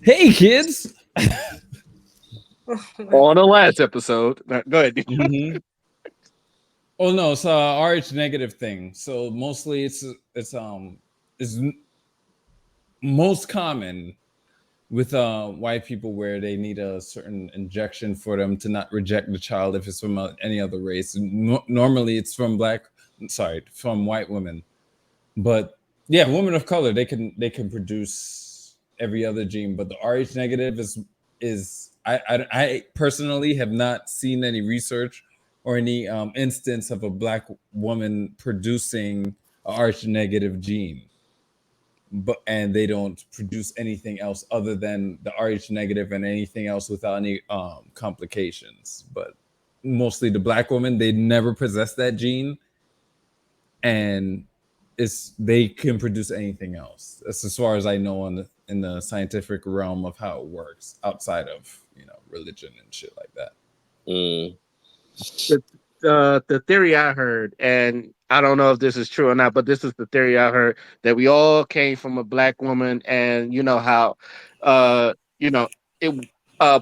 Hey, kids. On the last episode. Go ahead. hmm Oh no, it's a RH negative thing. So mostly it's most common with white people where they need a certain injection for them to not reject the child if it's from any other race. Normally, it's from from white women, but yeah, women of color they can produce every other gene, but the RH negative is I personally have not seen any research or any instance of a black woman producing a RH negative gene, but and they don't produce anything else other than the RH negative and anything else without any complications. But mostly the black women, they never possess that gene, and it's they can produce anything else. That's as far as I know in the scientific realm of how it works outside of religion and shit like that. Mm. the the theory I heard, and I don't know if this is true or not, but this is the theory I heard that we all came from a black woman, and you know how, you know, it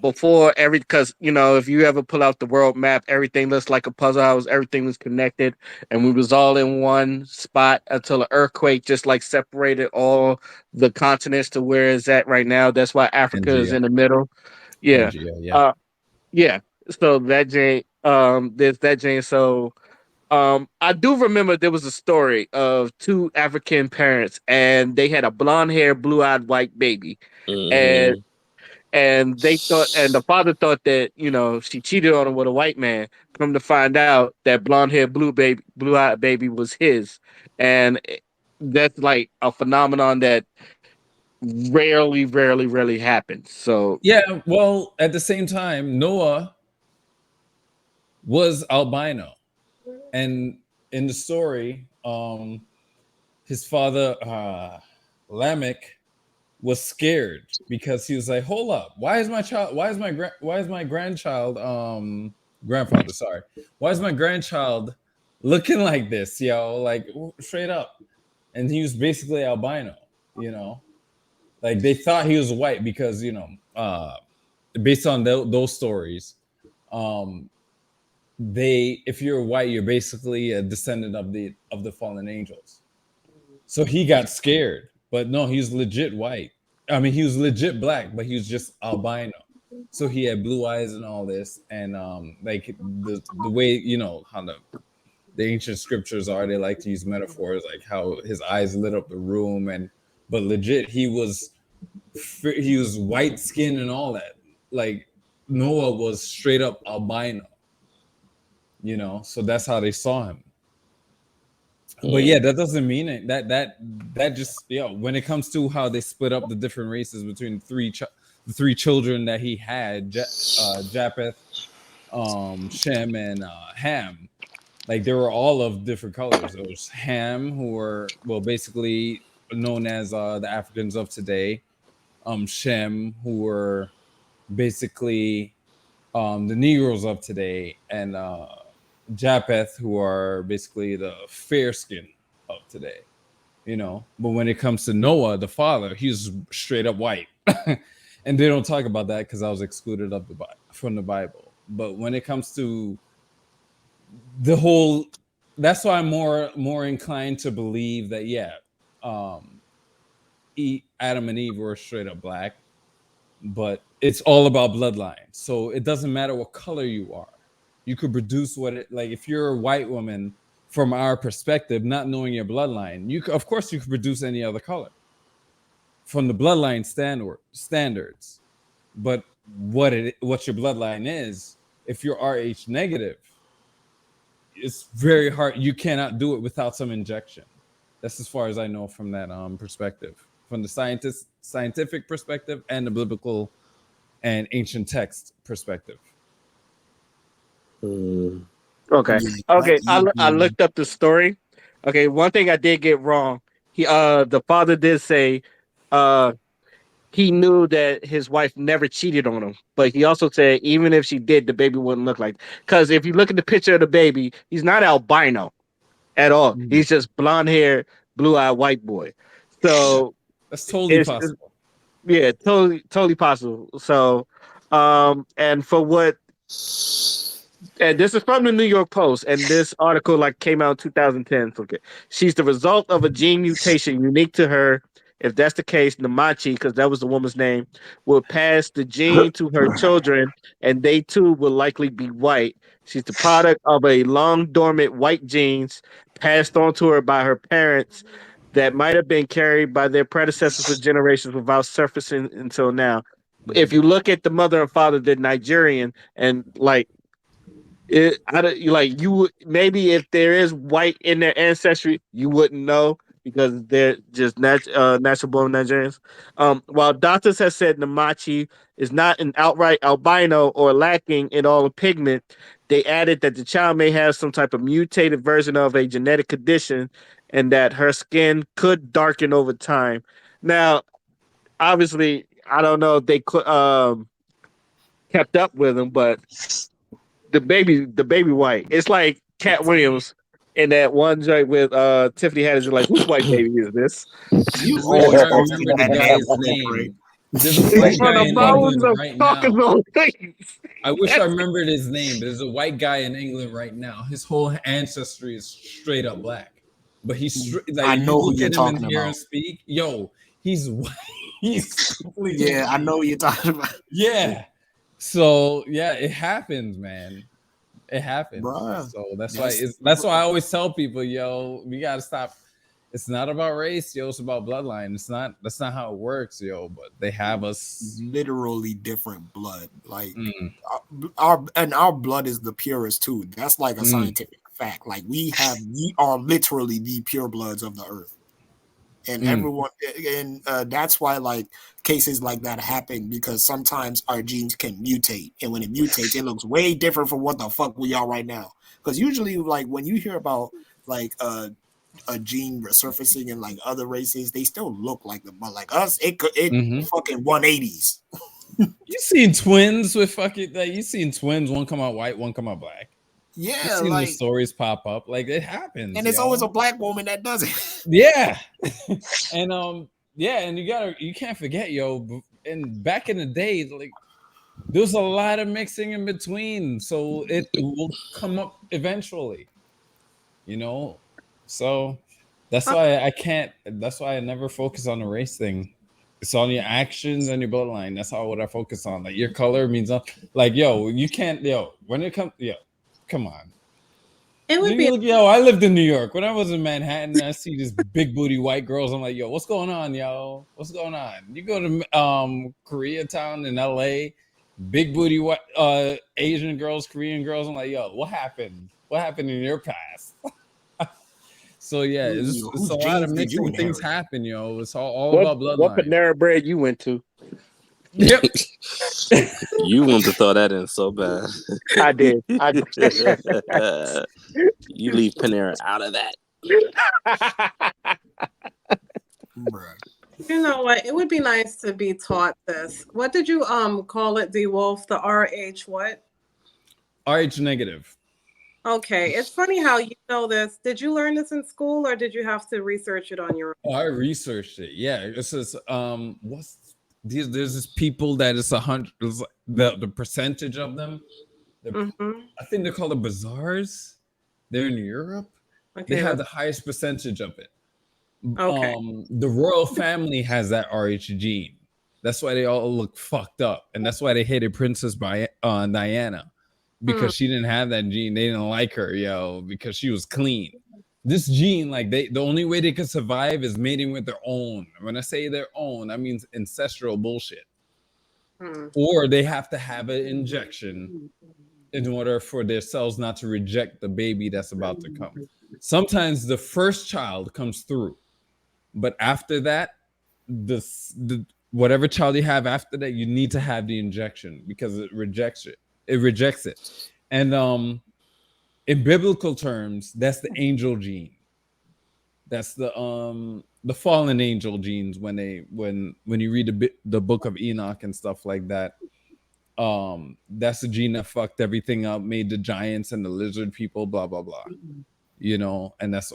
before every because if you ever pull out the world map, everything looks like a puzzle house, everything was connected, and we was all in one spot until an earthquake just like separated all the continents to where it's at right now. That's why Africa is Pangea, in the middle. Yeah. Pangea, yeah. Uh, yeah. So that Jane, there's that Jane. So, I do remember there was a story of two African parents, and they had a blonde hair, blue eyed white baby, and Mm-hmm. they thought, and the father thought that she cheated on him with a white man. Come to find out that blonde hair, blue eyed baby was his, and that's like a phenomenon that rarely happens. So, Yeah, well, at the same time, Noah was albino, and in the story, his father, Lamech, was scared because he was like, "Hold up, why is my child? Why is my grandchild, grandfather? Sorry, why is my grandchild looking like this, yo? Like straight up." And he was basically albino, you know. Like they thought he was white because based on those stories, um, if you're white, you're basically a descendant of the fallen angels. So he got scared, but no, he's legit white. I mean, he was legit black, but he was just albino. So he had blue eyes and all this, and like the way how the ancient scriptures are, they like to use metaphors like how his eyes lit up the room, and but legit he was white skin and all that. Like Noah was straight up albino, so that's how they saw him. But yeah, Mm. that doesn't mean it. That just when it comes to how they split up the different races between the three children that he had, Japheth, Shem, and Ham, like they were all of different colors. There was Ham, who were basically known as the Africans of today. Shem, who were basically the Negroes of today, and Japheth, who are basically the fair skin of today. But when it comes to Noah, the father, he's straight up white, and they don't talk about that because I was excluded of from the Bible. But when it comes to the whole, that's why I'm more inclined to believe that um, Adam and Eve were straight up black, but it's all about bloodline. So it doesn't matter what color you are. You could produce what it like if you're a white woman from our perspective, not knowing your bloodline, of course you could produce any other color from the bloodline standards. But what your bloodline is, if you're RH negative, it's very hard. You cannot do it without some injection. That's as far as I know from that perspective, from the scientific perspective and the biblical and ancient text perspective. Mm. okay, okay. I looked up the story. Okay, one thing I did get wrong. The father did say, uh, he knew that his wife never cheated on him, but he also said even if she did, the baby wouldn't look like. Because if you look at the picture of the baby, he's not albino at all. Mm. He's just blonde hair, blue eyed white boy. Yeah, So that's totally it's possible. Yeah, totally possible. So, and for what and this is from the New York Post, and this article like came out in 2010. So, okay, she's the result of a gene mutation unique to her. If that's the case, Namachi, because that was the woman's name, will pass the gene to her children, and they too will likely be white. She's the product of a long dormant white genes passed on to her by her parents that might have been carried by their predecessors for generations without surfacing until now. If you look at the mother and father, they're Nigerian, and like I don't like you maybe if there is white in their ancestry, you wouldn't know because they're just natural born Nigerians. While doctors have said Namachi is not an outright albino or lacking in all the pigment, they added that the child may have some type of mutated version of a genetic condition and that her skin could darken over time. Now, obviously, I don't know if they kept up with him, but the baby white. It's like Cat Williams in that one joint with Tiffany Haddish. You're like, whose white baby is this? I You wish always I supposed to remember get the that name guy's wrong, Craig. name. There's a It's white one guy of in those England of right talking now. those things. I wish I remembered his name. There's a white guy in England right now. His whole ancestry is straight up black. But he's like, I if you know who look you're at him and talking hear him about. speak, yo, he's white. He's completely Yeah, I white. know who you're talking about. Yeah. So yeah, it happens, man. It happens. Bruh. So that's why I always tell people, yo, we gotta stop. It's not about race, yo. It's about bloodline. That's not how it works, yo. But they have us. Literally different blood. Like Mm, our blood is the purest too. That's like a mm, scientific fact. Like we are literally the pure bloods of the earth. And mm, everyone and that's why like cases like that happen because sometimes our genes can mutate, and when it mutates it looks way different from what the fuck we are right now, because usually like when you hear about like a gene resurfacing in like other races, they still look like them, but like us it hmm. fucking 180s. You seen twins with fucking like you seen twins, one come out white, one come out black. You Yeah, seen those like, stories pop up. Like it happens, and it's always a yo. black woman that does it. Yeah. And yeah, and you can't forget, yo, and back in the day, like there's a lot of mixing in between. So it will come up eventually, you know? So that's Uh, why I can't that's why I never focus on the race thing. It's on your actions and your bloodline. That's all what I focus on. Like your color means like yo, you can't when it comes come on. It would be Yo, I lived in New York. When I was in Manhattan, I see this big booty white girls. I'm like, yo, what's going on, yo? What's going on? You go to Koreatown in LA, big booty white Asian girls, Korean girls. I'm like, yo, what happened? What happened in your past? So yeah, it's Whose a lot of genes did you mixing things inherit? happen, yo. It's all What about what bloodline. Panera bread you went to? Yep. You want to throw that in so bad. I did. I did. You leave Panera out of that. Bruh. you know what? It would be nice to be taught this. What did you call it, D Wolf? The RH what? RH negative. Okay. It's funny how you know this. Did you learn this in school or did you have to research it on your Oh, I researched it. Yeah, it says what's these? There's this people that it's 100. The percentage of them. own? I think they're called the bazaars. They're in Europe. They Okay. have the highest percentage of it. Okay. The royal family has that RH gene. That's why they all look fucked up, and that's why they hated Princess Diana Hmm. because she didn't have that gene. They didn't like her, yo, because she was clean. This gene, like the only way they could survive is mating with their own. When I say their own, that means ancestral bullshit. Hmm. Or they have to have an injection in order for their cells not to reject the baby that's about to come. Sometimes the first child comes through, but after that, the whatever child you have after that, you need to have the injection because it rejects it. It rejects it. And in biblical terms, that's the angel gene. That's the fallen angel genes when you read the book of Enoch and stuff like that. That's the gene that fucked everything up, made the giants and the lizard people, blah blah blah. You know, and that's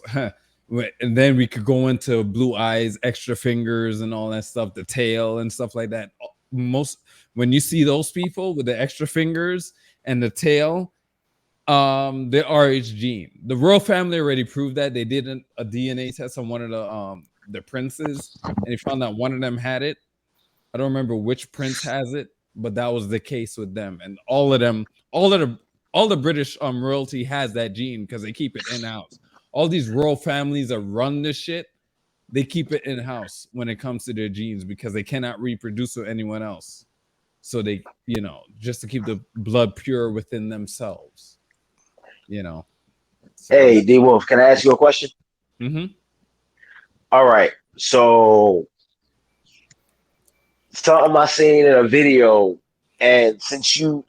And then we could go into blue eyes, extra fingers, and all that stuff, the tail and stuff like that. Most when you see those people with the extra fingers and the tail, the RH gene. The royal family already proved that. They did a DNA test on one of the princes, and they found that one of them had it. I don't remember which prince has it, but that was the case with them. And all of them, all the British royalty has that gene because they keep it in house. All these royal families that run this shit, they keep it in house when it comes to their genes because they cannot reproduce with anyone else. So they, just to keep the blood pure within themselves. So, Hey, D Wolf, can I ask you a question? Mm-hmm. All right. So something I seen in a video, and since you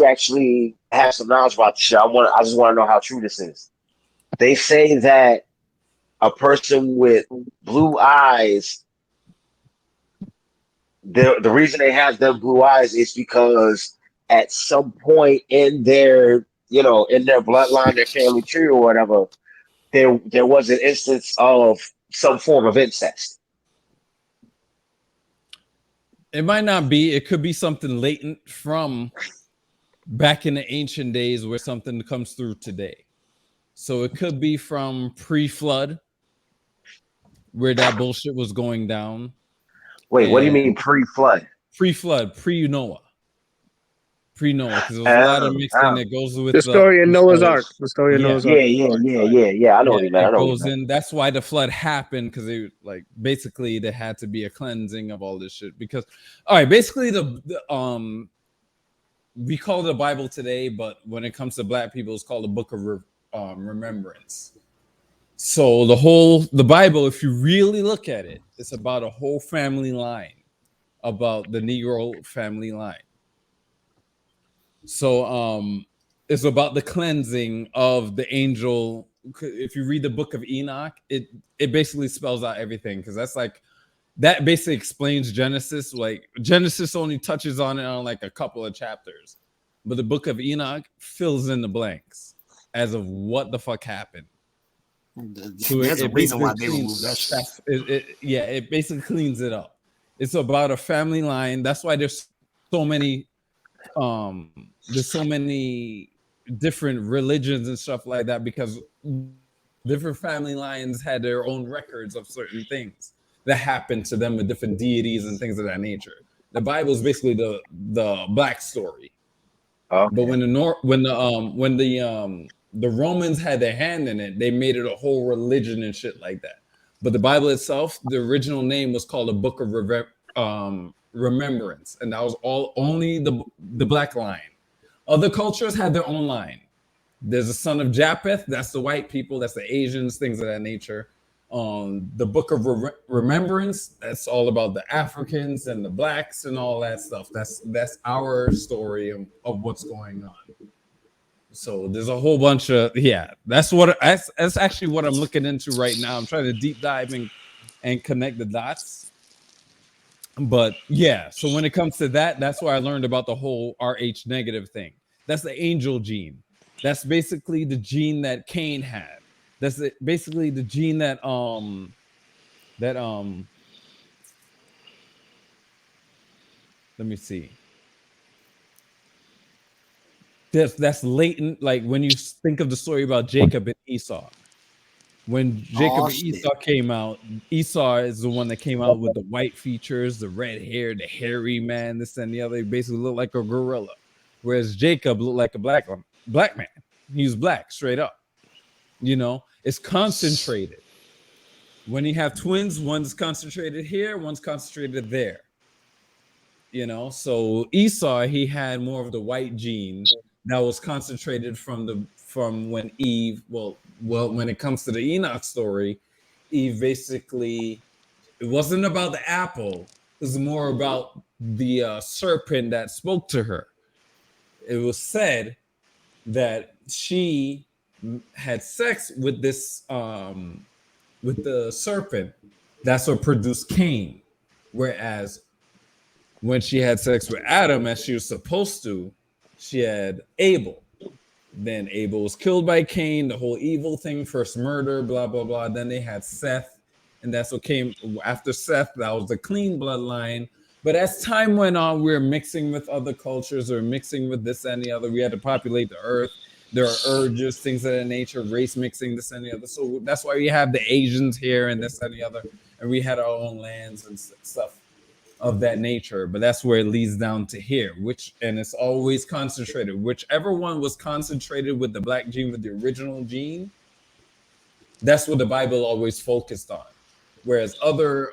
actually have some knowledge about the shit, I just want to know how true this is. They say that a person with blue eyes, the reason they have them blue eyes is because at some point in their in their bloodline, their family tree or whatever, there was an instance of some form of incest. It might not be. It could be something latent from back in the ancient days where something comes through today. So it could be from pre-flood where that bullshit was going down. Wait, what do you mean pre-flood? Pre-flood, pre-Noah. Pre-Noah, because there's a lot of mixing that goes with the story in Noah's Ark. The story in Noah's Ark. Yeah. I know what you meant. It goes in. That's why the flood happened, because they basically there had to be a cleansing of all this shit. Because basically the we call it the Bible today, but when it comes to Black people, it's called the Book of Remembrance. So the Bible, if you really look at it, it's about a whole family line, about the Negro family line. So it's about the cleansing of the angel. If you read the Book of Enoch, it basically spells out everything, because that basically explains Genesis. Like Genesis only touches on it on a couple of chapters, but the Book of Enoch fills in the blanks as of what the fuck happened. So there's a reason why they removed that shit. It basically cleans it up. It's about a family line. That's why there's so many different religions and stuff like that, because different family lines had their own records of certain things that happened to them with different deities and things of that nature. The Bible is basically the Black story. Okay. But when the Romans had their hand in it, they made it a whole religion and shit like that. But the Bible itself, the original name was called the Book of Remembrance, and that was only the Black line. Other cultures had their own line. There's a son of Japheth, that's the white people, that's the Asians, things of that nature. The Book of Remembrance, that's all about the Africans and the Blacks and all that stuff. That's our story of what's going on. So there's a whole bunch of that's actually what I'm looking into right now. I'm trying to deep dive and connect the dots. But so when it comes to that, that's why I learned about the whole Rh negative thing. That's the angel gene. That's basically the gene that Cain had. That's basically the gene that let me see. That's latent. Like when you think of the story about Jacob and Esau. When Jacob and Esau came out, Esau is the one that came out with the white features, the red hair, the hairy man, this and the other. He basically looked like a gorilla. Whereas Jacob looked like a black man. He was black, straight up. It's concentrated. When you have twins, one's concentrated here, one's concentrated there. So Esau, he had more of the white gene that was concentrated from when Eve, when it comes to the Enoch story, Eve basically, it wasn't about the apple, it was more about the serpent that spoke to her. It was said that she had sex with this with the serpent. That's what produced Cain. Whereas when she had sex with Adam, as she was supposed to, she had Abel. Then Abel was killed by Cain, the whole evil thing, first murder, blah, blah, blah. Then they had Seth, and that's what came after Seth. That was the clean bloodline. But as time went on, we were mixing with other cultures or mixing with this and the other. We had to populate the earth. There are urges, things of that nature, race mixing, this and the other. So that's why we have the Asians here and this and the other. And we had our own lands and stuff of that nature. But that's where it leads down to here, and it's always concentrated. Whichever one was concentrated with the black gene, with the original gene, that's what the Bible always focused on. Whereas other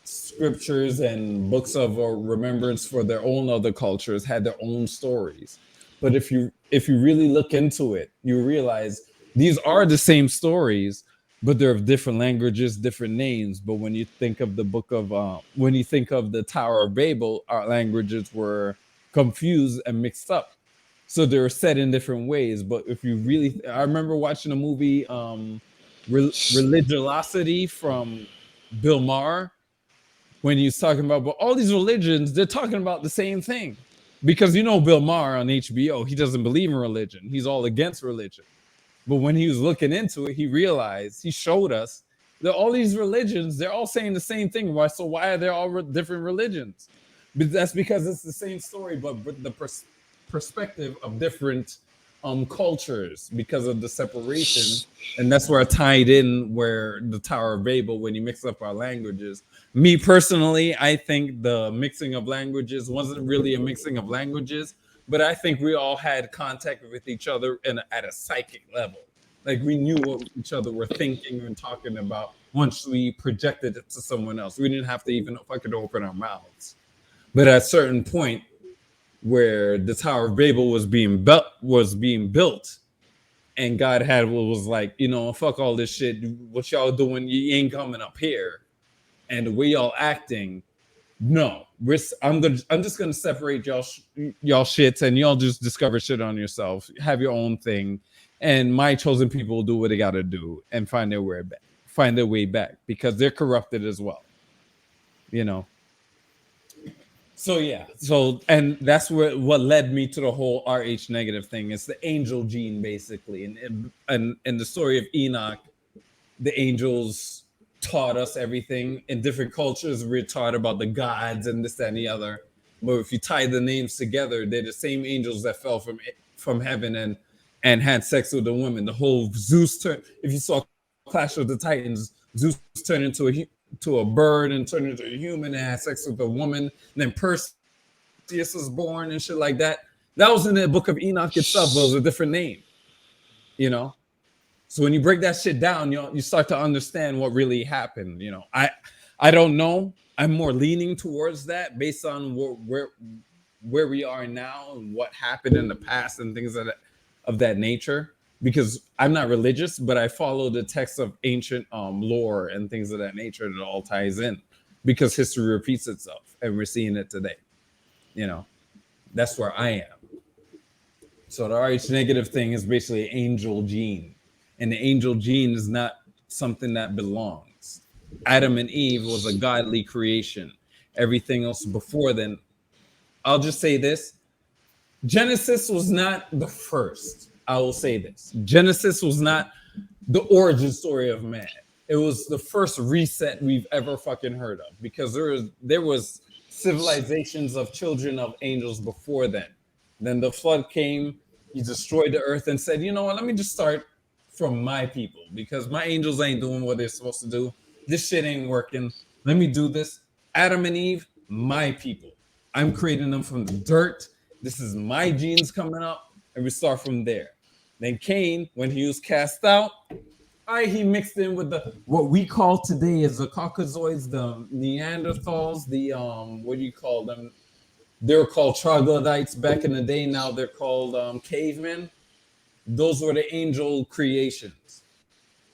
scriptures and books of remembrance for their own other cultures had their own stories. But if you really look into it, you realize these are the same stories, but they're of different languages, different names. But when you think of the book of when you think of the Tower of Babel, our languages were confused and mixed up, so they were said in different ways. But if you really, I remember watching a movie, Religiosity from Bill Maher, when he's talking about, but all these religions, they're talking about the same thing. Because Bill Maher on HBO, he doesn't believe in religion. He's all against religion. But when he was looking into it, he realized, he showed us that all these religions, they're all saying the same thing. Why are there all different religions? But that's because it's the same story, but the perspective of different cultures because of the separation. And that's where I tied in where the Tower of Babel, when you mix up our languages. Me personally, I think the mixing of languages wasn't really a mixing of languages, but I think we all had contact with each other at a psychic level. Like we knew what each other were thinking and talking about once we projected it to someone else. We didn't have to even fucking open our mouths. But at a certain point, where the Tower of Babel was being built, and God was like, fuck all this shit. What y'all doing? You ain't coming up here. And the way y'all acting, no, I'm just gonna separate y'all shits, and y'all just discover shit on yourself. Have your own thing, and my chosen people will do what they gotta do and find their way back because they're corrupted as well. So yeah, and that's what led me to the whole Rh negative thing. It's the angel gene basically, and in the story of Enoch, the angels taught us everything. In different cultures, we're taught about the gods and this and the other. But if you tie the names together, they're the same angels that fell from heaven and had sex with the woman. The whole Zeus turn. If you saw Clash of the Titans, Zeus turned into a bird and turned into a human and had sex with a woman. And then Perseus was born and shit like that. That was in the book of Enoch itself, but it was a different name. So when you break that shit down, you start to understand what really happened. I don't know. I'm more leaning towards that based on where we are now and what happened in the past and things of that nature. Because I'm not religious, but I follow the text of ancient lore and things of that nature that all ties in. Because history repeats itself, and we're seeing it today. That's where I am. So the Rh negative thing is basically angel gene. And the angel gene is not something that belongs. Adam and Eve was a godly creation. Everything else before then, I'll just say this. Genesis was not the first. I will say this. Genesis was not the origin story of man. It was the first reset we've ever fucking heard of, because there was civilizations of children of angels before then. Then the flood came, he destroyed the earth and said, let me just start from my people, because my angels ain't doing what they're supposed to do. This shit ain't working. Let me do this. Adam and Eve, my people. I'm creating them from the dirt. This is my genes coming up, and we start from there. Then Cain, when he was cast out, he mixed in with what we call today is the Caucasoids, the Neanderthals, the what do you call them? They were called troglodytes back in the day. Now they're called cavemen. Those were the angel creations.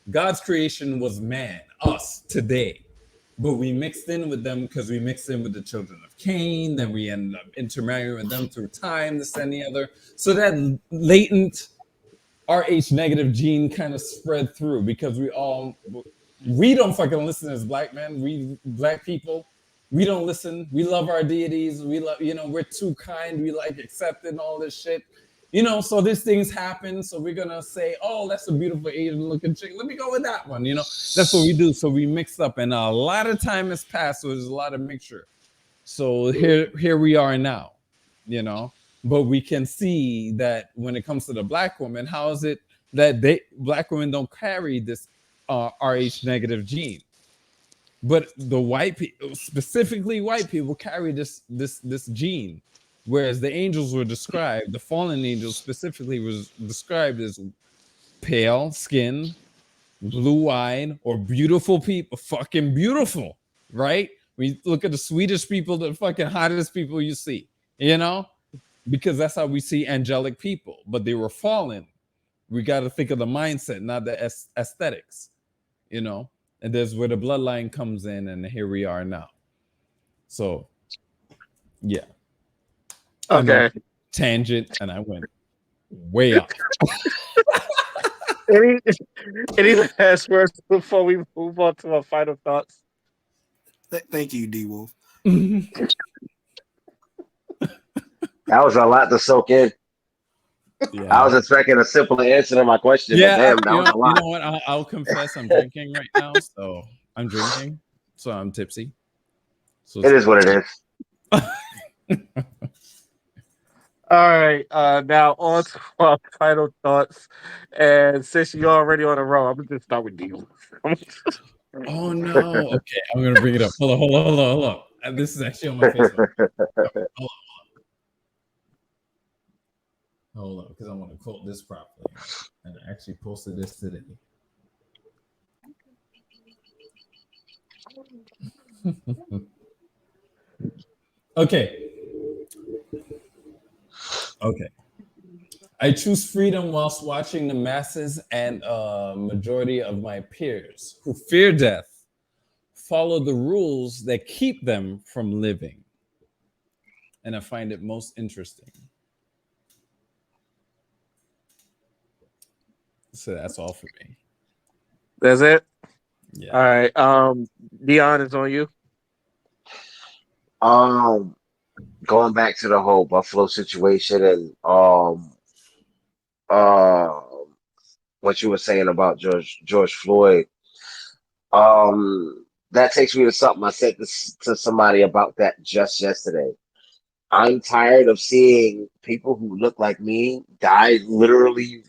God's creation was man, us today. But we mixed in with them because we mixed in with the children of Cain. Then we ended up intermarrying with them through time, this and the other. So that latent Rh negative gene kind of spread through, because we don't fucking listen as black men. We black people, we don't listen. We love our deities. We love, we're too kind. We like accepting all this shit. So these things happen. So we're gonna say, oh, that's a beautiful Asian looking chick. Let me go with that one. That's what we do. So we mix up, and a lot of time has passed. So there's a lot of mixture. So here we are now. But we can see that when it comes to the black woman, how is it that black women don't carry this Rh negative gene, but the white people, specifically white people, carry this gene, whereas the angels were described, the fallen angels specifically was described as pale skin, blue-eyed, or beautiful people, fucking beautiful, right? When you look at the sweetest people, the fucking hottest people you see, because that's how we see angelic people, but they were fallen. We got to think of the mindset, not the aesthetics, and there's where the bloodline comes in, and here we are now. So, yeah. Okay. Tangent, and I went way up. Any last words before we move on to our final thoughts? Thank you, D Wolf. That was a lot to soak in. Yeah. I was expecting a simple answer to my question, but damn, that was a lot. You know what? I'll confess, I'm drinking right now, so I'm drinking, so I'm tipsy. So it is what it is. All right. Now on to our final thoughts. And since you're already on a roll, I'm gonna just start with D. Oh no. Okay, I'm gonna bring it up. Hold on. This is actually on my Facebook. Hold on, because I want to quote this properly. And I actually posted this today. Okay. I choose freedom whilst watching the masses and a majority of my peers who fear death follow the rules that keep them from living. And I find it most interesting. So that's all for me. That's it? Yeah. All right. Dion, is on you. Going back to the whole Buffalo situation and uh what you were saying about George Floyd, that takes me to something I said this to somebody about that just yesterday. I'm tired of seeing people who look like me die literally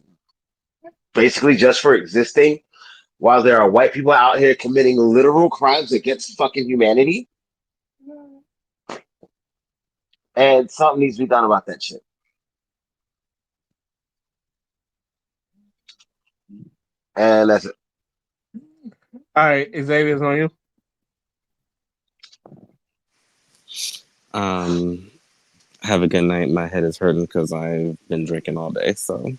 basically just for existing, while there are white people out here committing literal crimes against fucking humanity. And something needs to be done about that shit. And that's it. All right, Xavier's on you. Have a good night. My head is hurting because I've been drinking all day. So,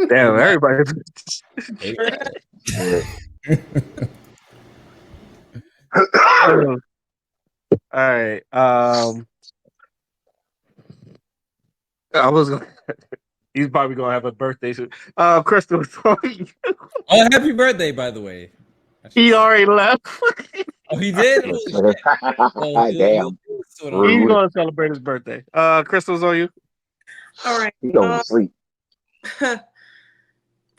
Damn, everybody. All right. I was gonna. He's probably gonna have a birthday soon. Crystal, sorry. Oh, happy birthday, by the way. He already left. Oh, he did? Holy shit. Well, Damn. He's gonna celebrate his birthday. Crystal's on you. All right. He going to sleep.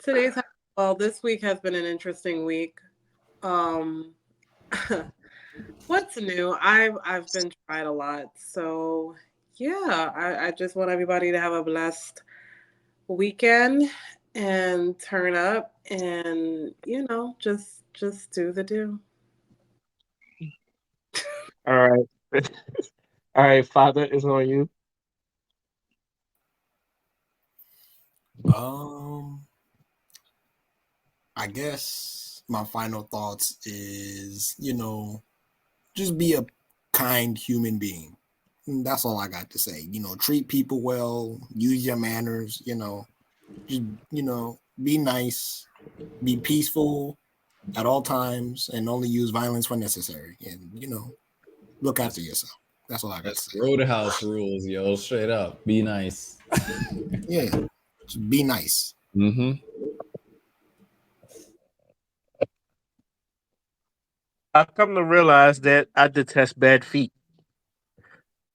This week has been an interesting week. What's new? I've been tried a lot. So yeah, I just want everybody to have a blessed weekend and turn up and just do the do. All right. All right, Father is on you. I guess my final thoughts is, just be a kind human being. That's all I got to say. Treat people well, use your manners, just, be nice, be peaceful at all times, and only use violence when necessary. And, look after yourself. That's all I got to say. Roadhouse rules, yo. Straight up. Be nice. Yeah. Just be nice. Mm-hmm. I've come to realize that I detest bad feet.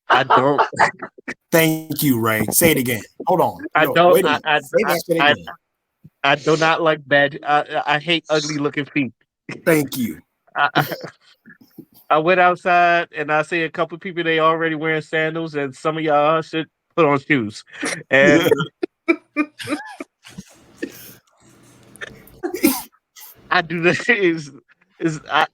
I don't. Thank you, Ray. Say it again. Hold on. I No, don't. wait a minute. Say that shit again. I do not like bad. I hate ugly looking feet. Thank you. I, I went outside and I see a couple of people they already wearing sandals, and some of y'all should put on shoes. And I do this is I.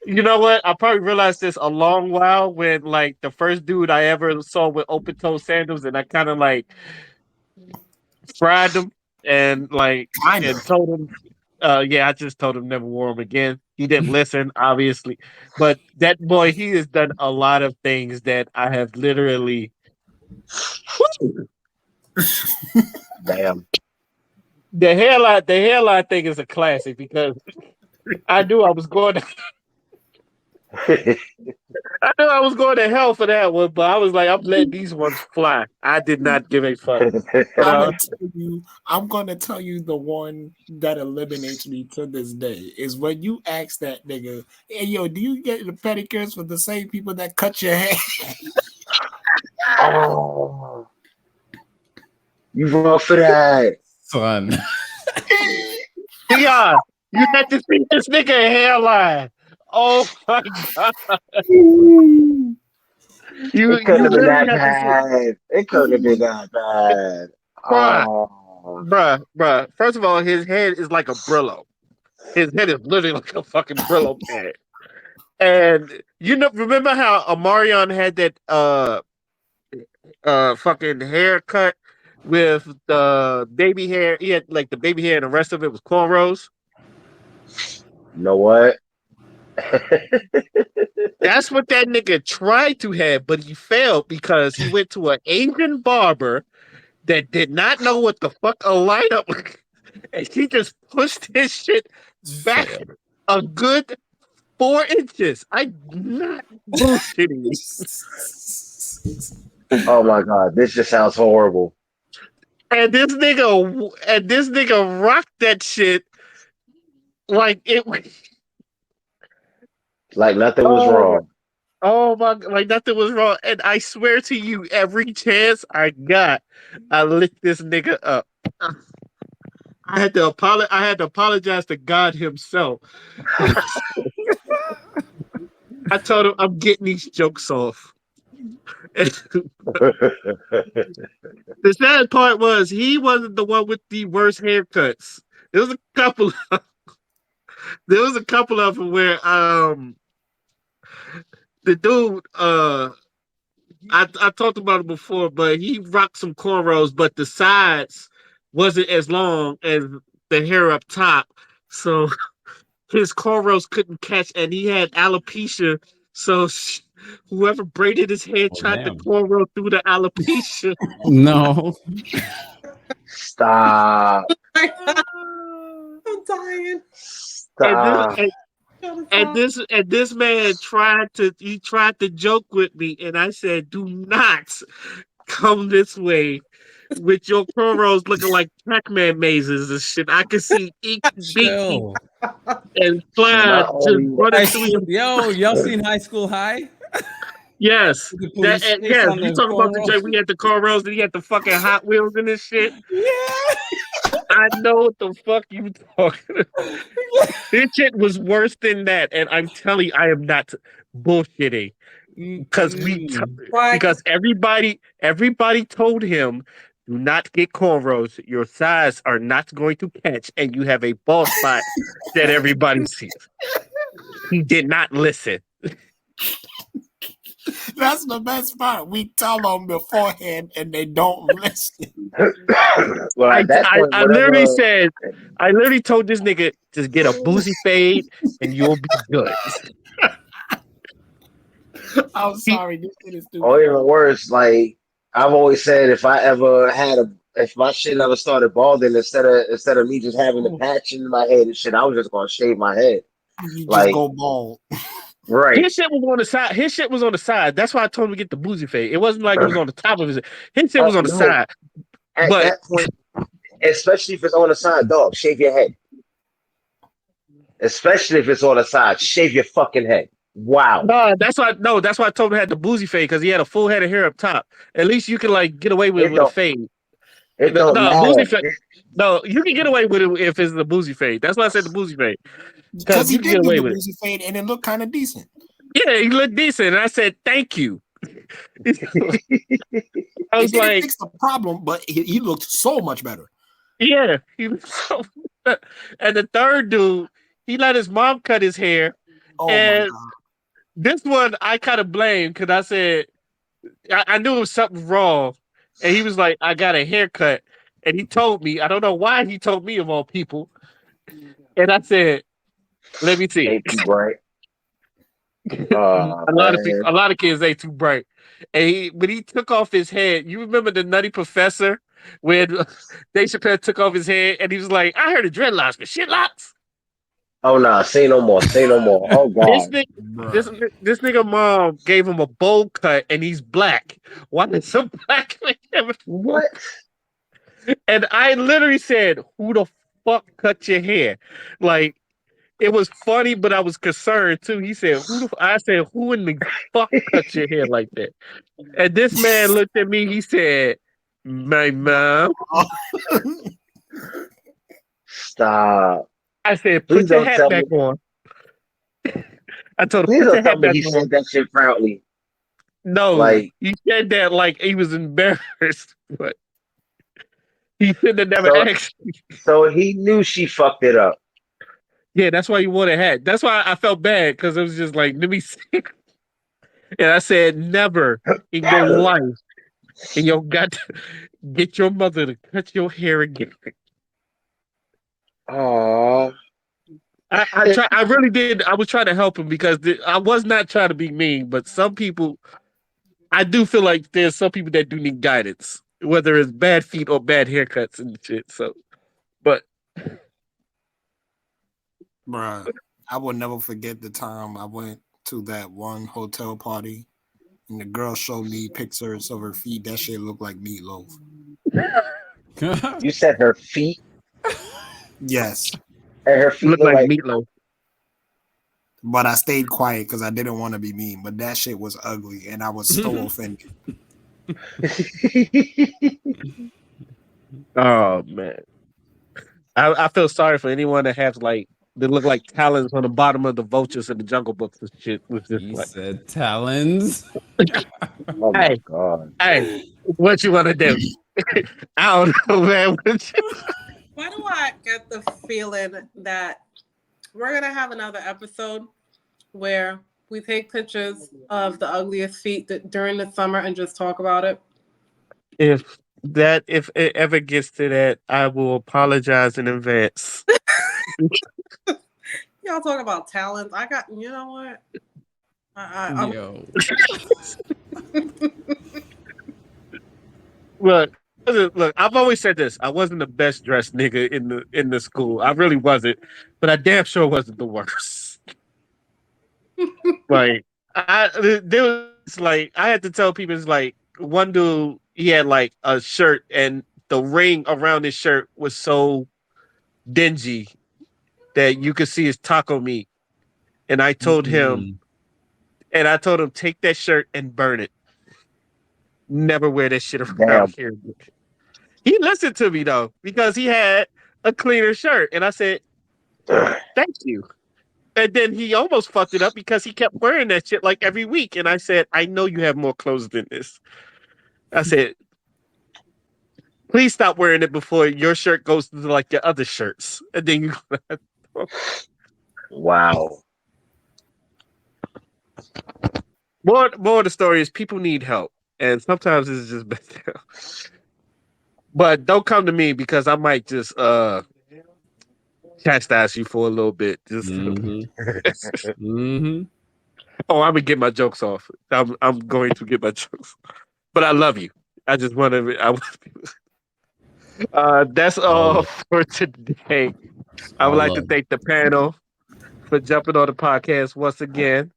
You know what? I probably realized this a long while when like the first dude I ever saw with open toe sandals, and I kind of like fried him and like Kind and of. told him, yeah, I just told him never wore them again. He didn't listen, obviously, but that boy, he has done a lot of things that I have literally. Damn. The hairline thing is a classic because I knew I was going. I knew I was going to hell for that one, but I was like, I'm letting these ones fly. I did not give a fuck. But I'm gonna tell you the one that eliminates me to this day is when you ask that nigga, hey yo, do you get the pedicures for the same people that cut your hair? Oh, you wrong for that. Son. Dion, you had to see this nigga hairline. Oh my god. It couldn't You have been literally that had to see. bad. It couldn't have been that bad. Bruh, Oh, bruh. First of all, his head is like a Brillo. His head is literally like a fucking Brillo pad. And you know, remember how Amarion had that fucking haircut with the baby hair? He had like the baby hair and the rest of it was cornrows. you know what? That's what that nigga tried to have, but he failed because he went to an Asian barber that did not know what the fuck a lineup was. And he just pushed his shit back a good 4 inches. I'm not bullshitting you. Oh my god, this just sounds horrible. And this nigga rocked that shit like it. Like nothing was Oh my, wrong. oh my, like nothing was wrong. And I swear to you, every chance I got, I licked this nigga up. I had to apologize. I had to apologize to God Himself. I told him I'm getting these jokes off. The sad part was he wasn't the one with the worst haircuts. There was a couple. There was a couple of them where the dude I talked about it before, but he rocked some cornrows, but the sides wasn't as long as the hair up top, so his cornrows couldn't catch, and he had alopecia. So whoever braided his hair Oh, tried to damn. cornrow through the alopecia. No. Stop. I'm dying. And this, Stop. and this man tried to joke with me, and I said, "Do not come this way with your cornrows looking like Pac-Man mazes and shit. I can see Ink, Binky, Chill. and So Clyde not just only running through your." Y'all seen High School High? Yes, The police chase yes. on You the talk about the cornrows? joint. We had the cornrows, and he had the fucking Hot Wheels and this shit. Yeah. I know what the fuck you talking about. This shit was worse than that, and I'm telling you, I am not bullshitting. Because Mm-mm. because everybody told him, do not get cornrows. Your sides are not going to catch, and you have a bald spot that everybody sees. He did not listen. That's the best part. We tell them beforehand and they don't listen. well, at that point, whatever. I literally told this nigga, just get a boozy fade and you'll be good. I'm He, sorry, this shit is Or stupid. even worse, like I've always said, if my shit ever started balding, instead of me just having the patch in my head and shit, I was just gonna shave my head. You just Like, go bald. right. his shit was on the side. His shit was on the side. That's why I told him to get the boozy fade. It wasn't like it was on the top of his head. His shit was on the No, side. at But that point, especially if it's on the side, dog, shave your head. Especially if it's on the side, shave your fucking head. Wow. No, that's why. No, that's why I told him he had the boozy fade because he had a full head of hair up top. At least you can like get away with it It with a don't. fade. It No, don't no, boozy matter. fade. No, you can get away with it if it's the boozy fade. That's why I said the boozy fade Because because he you can get did do away the with it. boozy fade and it looked kind of decent. Yeah, he looked decent, and I said thank you. I It was didn't like, fix the problem, but he looked so much better. yeah, he was so. And the third dude, he let his mom cut his hair, Oh my and god. this one I kind of blamed because I said I knew it was something wrong, and he was like, "I got a haircut," and he told me. I don't know why he told me of all people, and I said, "Let me see." Ain't too bright. Oh A man. lot of kids ain't too bright. And when he took off his head, you remember the Nutty Professor when Dave Chappelle took off his head and he was like, "I heard of dreadlocks, but shit locks." Oh nah, say no more. Say no more. Oh This God. nigga, Bruh. this nigga mom gave him a bowl cut and he's black. Why is some black man have a bowl What? cut? And I literally said, "Who the fuck cut your hair?" Like it was funny, but I was concerned too. He said, I said, "Who in the fuck cut your hair like that?" And this man looked at me. He said, "My mom." Stop. I said, Please "Put your don't hat tell me. back on." I told him, Please "Put don't your tell hat me back he on." said that shit proudly. No, Like he said that like he was embarrassed, but he should have never so asked. so he knew she fucked it up. Yeah, that's why you wore a hat. That's why I felt bad because it was just like, let me see. And I said, never in your life, and you got to get your mother to cut your hair again. Oh. I really did. I was trying to help him because I was not trying to be mean, but some people, I do feel like there's some people that do need guidance, whether it's bad feet or bad haircuts and shit. So, but Bruh. I will never forget the time I went to that one hotel party and the girl showed me pictures of her feet. That shit looked like meatloaf. You said her feet Yes. and her feet look look like like meatloaf. But I stayed quiet because I didn't want to be mean. But that shit was ugly and I was so offended. Oh man, I feel sorry for anyone that has like they look like talons on the bottom of the vultures in the Jungle Books and shit. Was just He like, said talons. oh my hey, god. hey, what you want to do? I don't know, man. Why do I get the feeling that we're gonna have another episode where we take pictures of the ugliest feet during the summer and just talk about it? If it ever gets to that, I will apologize in advance. Y'all talk about talents. I got, you know what? I'm Yo. Look, I've always said this. I wasn't the best dressed nigga in the school. I really wasn't, but I damn sure wasn't the worst. Like there was like I had to tell people it's like one dude he had like a shirt and the ring around his shirt was so dingy that you could see his taco meat. And Mm-mm. I told him take that shirt and burn it. Never wear that shit around Damn. here. He listened to me though because he had a cleaner shirt, and I said thank you. And then he almost fucked it up because he kept wearing that shit like every week. And I said, I know you have more clothes than this. I said, please stop wearing it before your shirt goes to like your other shirts. And then you Wow. more of the story is people need help. And sometimes it's just better. But don't come to me because I might just chastise you for a little bit. Just Mm-hmm. Mm-hmm. oh, I'm gonna get my jokes off. I'm going to get my jokes. But I love you. I just want to. That's all Always. for today. I would All like to love. thank the panel for jumping on the podcast once again.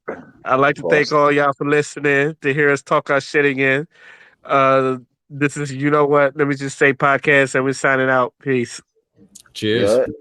I'd like Of to thank course. all y'all for listening to hear us talk our shit again. Uh, this is you know what? Let me just say podcast, and we're signing out. Peace. Cheers. Yeah.